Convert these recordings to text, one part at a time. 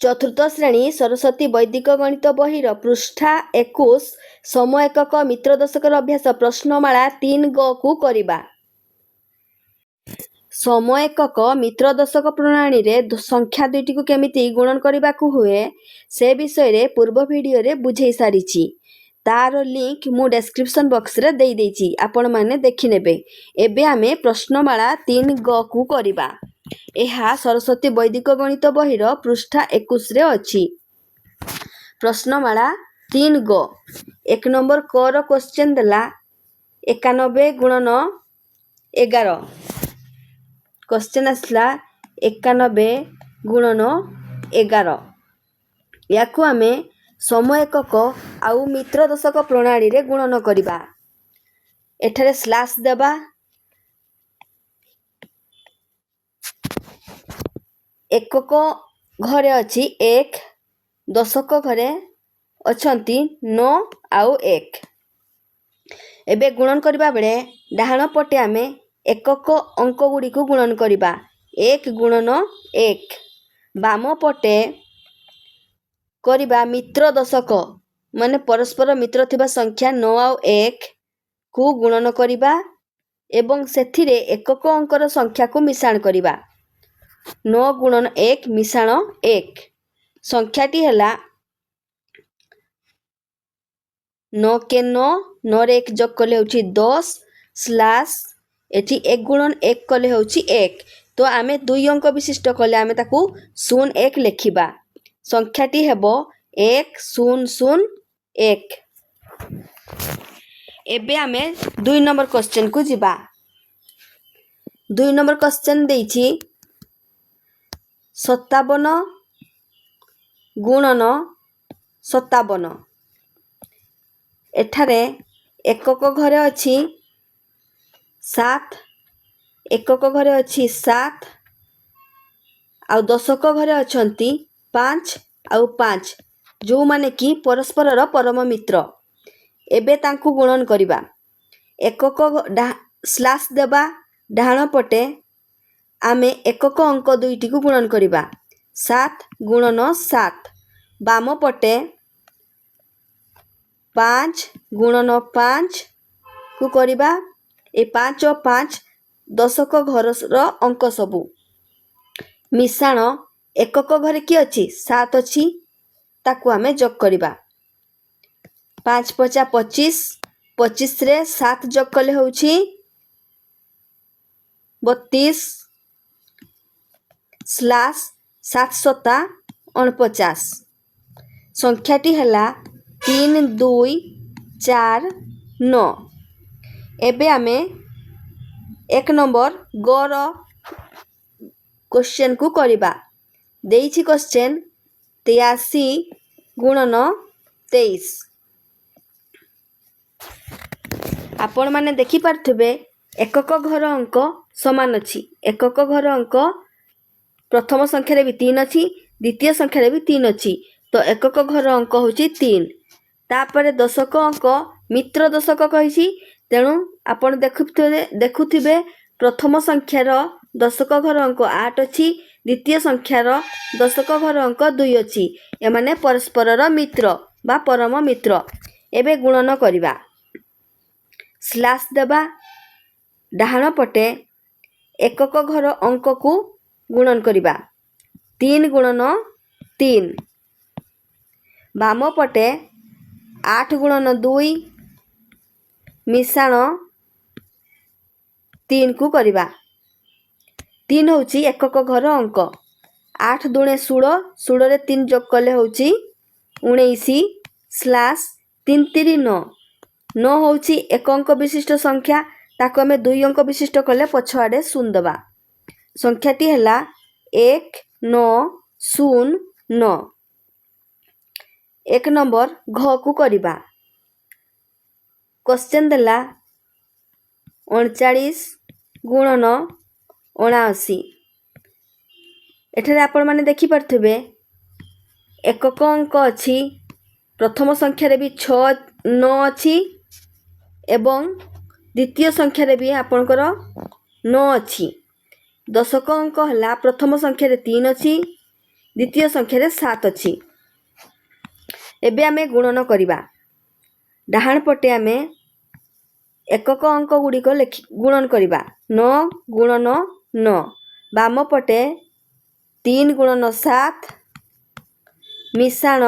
चतुर्थ श्रेणी सरस्वती वैदिक गणित बहिर पृष्ठा 21 समय एकक मित्र दशकर अभ्यास प्रश्नमाला 3 ग को करिबा। समय एकक मित्र दशक प्रणाली रे संख्या दुईटी को केमिति गुणन करबा को हुए से विषय रे पूर्व वीडियो रे बुझेई सारिछि। तार लिंक मु डिस्क्रिप्शन बॉक्स रे देई देछि, आपण माने देखि नेबे। एबे आमे प्रश्नमाला 3 ग को करिबा। एहा सरस्वती वैदिक गणित बहिर पृष्ठा 21 रे अछि। प्रश्नमाला 3 ग 1 नंबर क रो क्वेश्चन देला 91 गुणन 11। क्वेश्चन आसला 91 गुणन 11। याकू आमे समय एकक आउ मित्र दशक प्रणाली रे गुणन करिबा। एठारे स्लैश देबा। एकक घरे अछि 1, दशक घरे अछंती 9 आउ 1। एबे गुणन करिबा बेले डाहाण पटे आमे एकक अंक गुडी को गुणन करिबा। 1 गुणन 1। बाम पटे करिबा मित्र दशक माने परस्पर मित्र थिबा संख्या 9 आउ 1 को गुणन करिबा एवं सेथिरे एकक अंकर संख्या को मिश्रण करिबा। 9 गुणन 1 मिश्रण 1 संख्याटी हला 9 के 9 9 रे 1 जोग कले होची 10 स्लैश एठी 1 गुणन 1 कले होची 1। तो आमे दुई अंक विशिष्ट कले आमे ताकू 0 1 लेखिबा। संख्याटी हेबो 1 0 0 1। एबे आमे 2 नंबर क्वेश्चन को जिबा। 2 नंबर क्वेश्चन देइछि 57 गुणन 57। एठारे एकक घरे अछि 7, एकक घरे अछि 7 आउ दशक घरे अछंती 5 आउ 5 जो माने कि परस्परर परम मित्र। एबे तांकु गुणन करिबा। एकक स्लैश देबा। डाहाण पटे आमे एकक अंक दुईटी को गुणन करिबा। 7 गुणन 7। बाम पटे 5 गुणन 5 को करिबा। ए 5 और 5 दशक घरर अंक सबु मिश्रण एकक घरे कि अछि 7 अछि ताकू आमे जोग करिबा। 5 5 25 25 रे 7 जोग कले होउछि 32 स्लैश 7 7 49। संख्याटी हला 3 2 4 9। एबे आमे 1 नंबर ग रो क्वेश्चन को करिबा। देइछि क्वेश्चन 83 गुणन 23। आपण माने देखि पारथबे एकक घर अंक समान अछि। एकक घर अंक प्रथम संख्या रे भी 3 अछि, द्वितीय संख्या रे भी 3 अछि। तो एकक घर अंक होची 3। तापरे दशक अंक मित्र दशक कहिछि, तेणु आपण देखुथिबे प्रथम संख्यार दशक घर अंक 8 अछि, द्वितीय संख्यार दशक घर अंक 2 अछि। एमाने परस्परर मित्र बा परम मित्र। एबे गुणन करिबा। स्लैश देबा। डाहाण पटे एकक घर अंक को गुणन करिबा। 3 गुणन 3। बाम पटे 8 गुणन 2 मिश्रण 3 को करिबा। 3 होउची एकक घर अंक। 8 दुणे 16 16 रे 3 जोग कले होउची 19 स्लैश 3 3 9। 9 होउची एक अंक विशिष्ट संख्या ताको हमें 2 अंक विशिष्ट कले पछआडे शून्य दबा। संख्याटी हला 1 9 0 9। 1 नंबर घ को करिबा। क्वेश्चन देला 39 गुणन 79। एठारे आपण माने देखि पारथबे एकक अंक अछि, प्रथम संख्या रे भी 6 9 अछि एवं द्वितीय संख्या रे भी आपणकर 9 अछि। दशक अंक हला प्रथम संख्या रे 3 अछि, द्वितीय संख्यारे 7 अछि। एबे आमे गुणन करिबा। डाहाण पटे आमे एकक अंक गुड़िक गुणन करिबा। 9 गुणन 9। बाम पटे 3 गुणन 7 मिशाण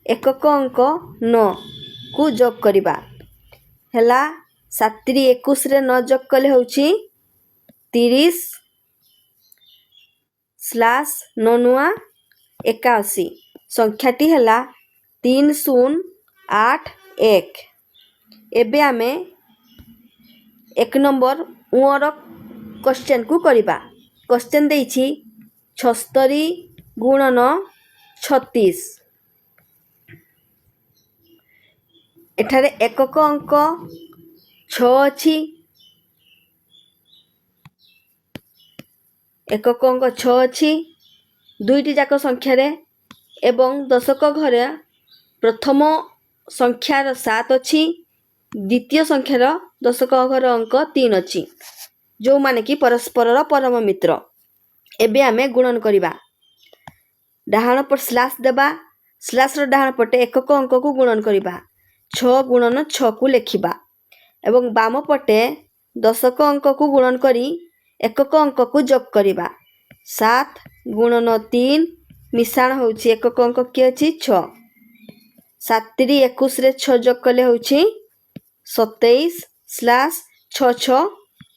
एकक अंक 9 को जोग करिबा। हेला 7 × 21 रे 9 जोग कले होउची 30 स्लास 9 नुआ 81। संख्याटी हेला 3081। एबे आमे 1 नंबर उअर क्वेश्चन को करिबा। क्वेश्चन देइछि 76 गुणन 36। एठारे एकक अंक 6 अछि। एकक अंक 6 अछि दुईटी जाक संख्यारे एवं दशक घरे प्रथम संख्यार 7 अछि द्वितीय संख्यार दशक घर अंक 3 अछि जो माने कि परस्परर परम मित्र। एबे आमे गुणन करिबा। डाहाण पर स्लास देबा। स्लास रो डाहाण पटे एकक अंक को गुणन करिबा। 6 गुणन 6 को लेखिबा एवं बाम पटे दशक अंक को गुणन करी एकक अंक को जोग करिबा। 7 गुणन 3 मिशाण होउची एकक अंक कि अछि 6। 7 × 21 रे 6 जोग कले होउची 27 स्लास 6 6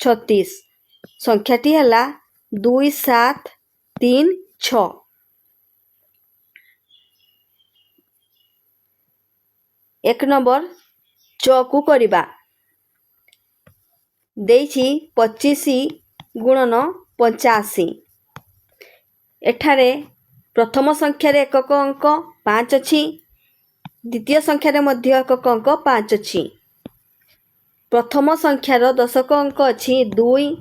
36। संख्याटी हला 2736। एक नंबर च को करिबा। देइछि 25 गुणन 85। एठारे प्रथम संख्यारे एकक अंक 5 अछि द्वितीय संख्यारे मध्य एकक अंक 5 अछि। प्रथम संख्यार दशक अंक अछि 2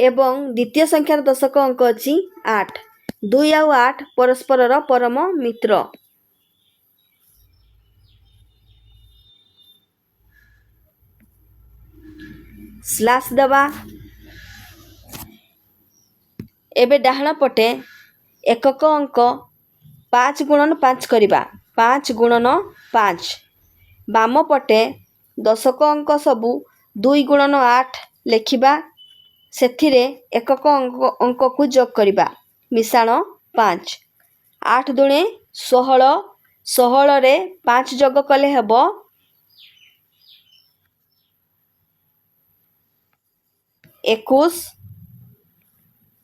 एवं द्वितीय संख्यार दशक अंक अछि 8। 2 ଆଉ 8 परस्परर परम मित्र। स्लास दबा। एबे डाहाण पटे एकक अंक 5 गुणन 5 करिबा। 5 गुणन 5। बाम पटे दशक अंक सबु 2 गुणन 8 लेखिबा। सेथिरे एकक अंक को जोग करिबा। मिशाण 5। 8 दुणे 16। 16 रे 5 जोग कले हेबो 21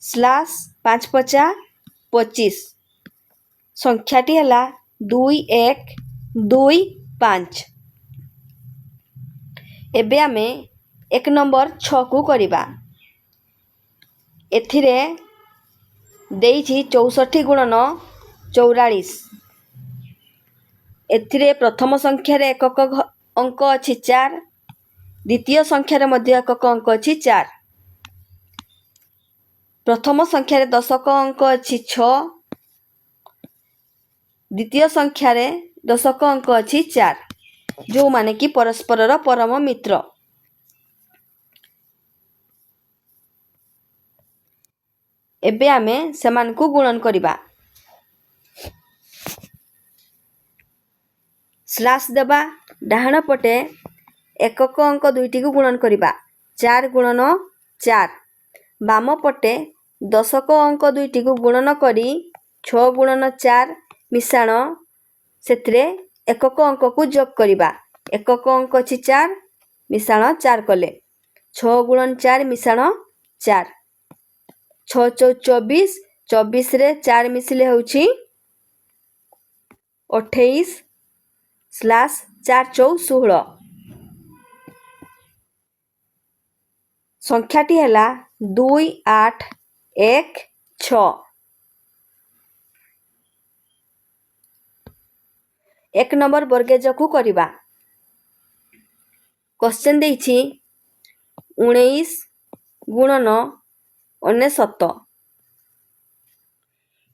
स्लास 5 पचा 25। संख्याटी हला 2125। एबे आमे 1 नंबर 6 को करिबा। एथिरे देइछि 64 गुणन 44। एथिरे प्रथम संख्यारे एकक अंक अछि 4 द्वितीय संख्यारे मध्य एकक अंक अछि 4। प्रथम संख्यारे दशक अंक अछि 6 द्वितीय संख्यारे दशक अंक अछि 4 जो माने कि परस्परर परम मित्र। एबे आमे समान को गुणन करिबा। स्लास देबा। डाहाण पटे एकक अंक दुईटी को गुणन करिबा। 4 गुणन 4। बाम पटे दशक अंक दुईटी को गुणन करी 6 गुणन 4 मिशाण सेथिरे एकक अंक को जोग करिबा। एकक अंक अछि 4 मिशाण 4 कले 6 गुणन 4 मिशाण 4। 6 × 24। 24 रे 4 मिसिले होउची 28 स्लास 4 × 16। संख्याटी हला 2816। एक नंबर वर्गेज को करिबा। क्वेश्चन देइछि 19 गुणन 69।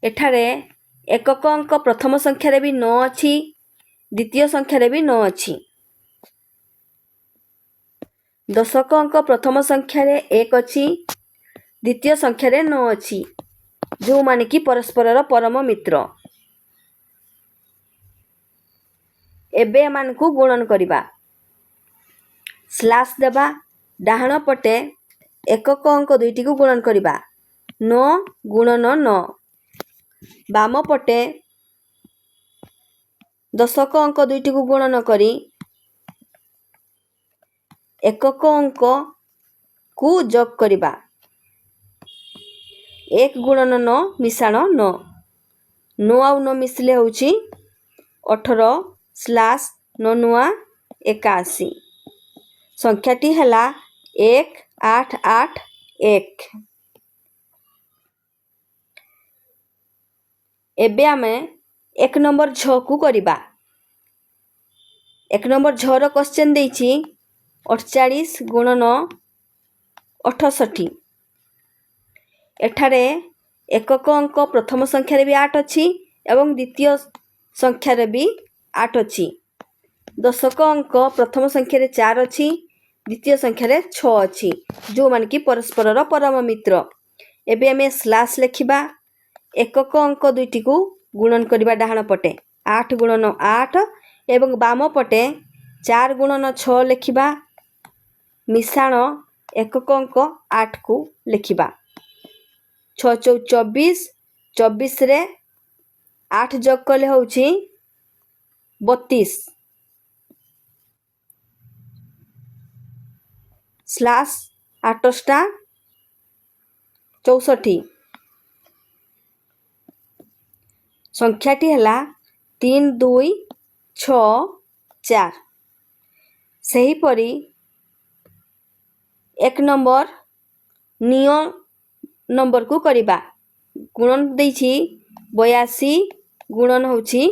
एठारे एकक अंक प्रथम संख्यारे भी 9 अछि द्वितीय संख्यारे भी 9 अछि। दशक अंक प्रथम संख्यारे 1 अछि द्वितीय संख्यारे 9 अछि जो माने कि परस्पर परम मित्र। एबे एमानकु गुणन करिबा। स्लैश देबा डाहाण पटे एकक अंक दुईटी को गुणन करिबा 9 गुणन 9। बाम पटे दशक अंक दुईटी को गुणन करी एकक अंक को जोग करिबा 1 गुणन 9 मिशाण 9। 9 आउ 9 मिसले होउची 18 स्लैश 9 नुआ 81। संख्याटी हला 1881। एबे आमे 1 नंबर झ को करिबा। 1 नंबर झ रो क्वेश्चन देइछि 48 गुणन 68। एठारे एकक अंक प्रथम संख्या रे भी 8 अछि एवं द्वितीय संख्या रे भी 8 अछि। दशक अंक प्रथम संख्या रे 4 अछि द्वितीय संख्या रे 6 अछि जो मान कि परस्पर परम मित्र। एबे हमें स्लैश लिखिबा एकक अंक दुईटी को गुणन करिबा डाहाण पटे 8 गुणन 8 एवं बाम पटे 4 गुणन 6 लिखिबा मिशाण एकक अंक 8 को लिखिबा 6 चौ 24 24 रे 8 जोग कले होउची 32 स्लैश 8टा 64। संख्याटी हला 3 2 6 4। सही परी 1 नंबर नियो नंबर को करिबा गुणन देइछि 82 गुणन होउछि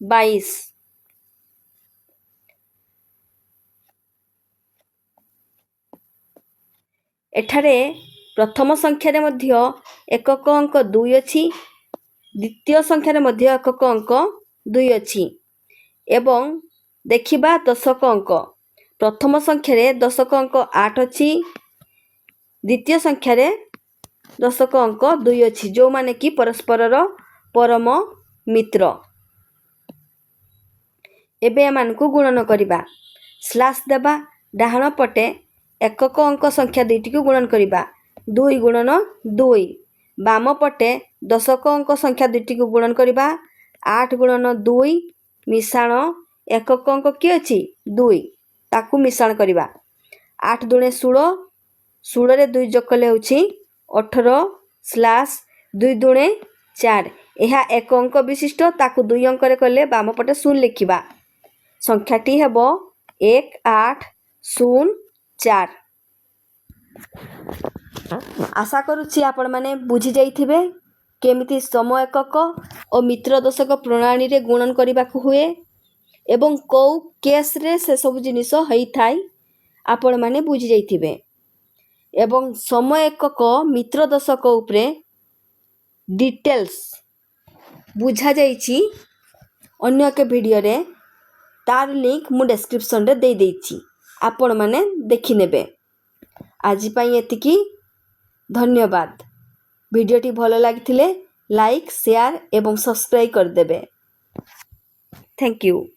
22। एठारे प्रथम संख्या रे मध्य एकक अंक 2 अछि द्वितीय संख्या रे मध्य एकक अंक 2 अछि एवं देखिबा दशक अंक प्रथम संख्या रे दशक अंक 8 अछि द्वितीय संख्या रे दशक अंक 2 अछि जो माने कि परस्पर परम मित्र। एबे एमानकु गुणन करिबा। स्लैश देबा डाहाण पटे एकक अंक संख्या दुईटी को गुणन करिबा 2 गुणन 2। बाम पटे दशक अंक संख्या दुईटी को गुणन करिबा 8 गुणन 2 मिशाण एकक अंक कि अछि 2 ताकू मिशाण करिबा 8 दुणे 16 16 रे 2 जोग कले होछि 18 स्लैश 2 दुणे 4। एहा एक अंक विशिष्ट ताकू 2 अंक रे कले बाम पटे 0 लिखिबा संख्याटी हेबो 1804। आशा करुछि आपण माने बुझी जाइथिबे केमिति सम एकक और मित्र दशक प्रणाली रे गुणन करिबाकू हुए एवं को केस रे से सब जिनिस होई थाई आपण माने बुझी जाइथिबे एवं सम एकक मित्र दशक उपरे डिटेल्स बुझा जाइछि अन्य एक वीडियो रे तार लिंक मु डिस्क्रिप्शन रे दे देइछि आपण माने देखि नेबे। आज पाई एतिकी धन्यवाद। वीडियोटी भलो लागिथिले लाइक शेयर एवं सब्सक्राइब कर देबे। Thank you.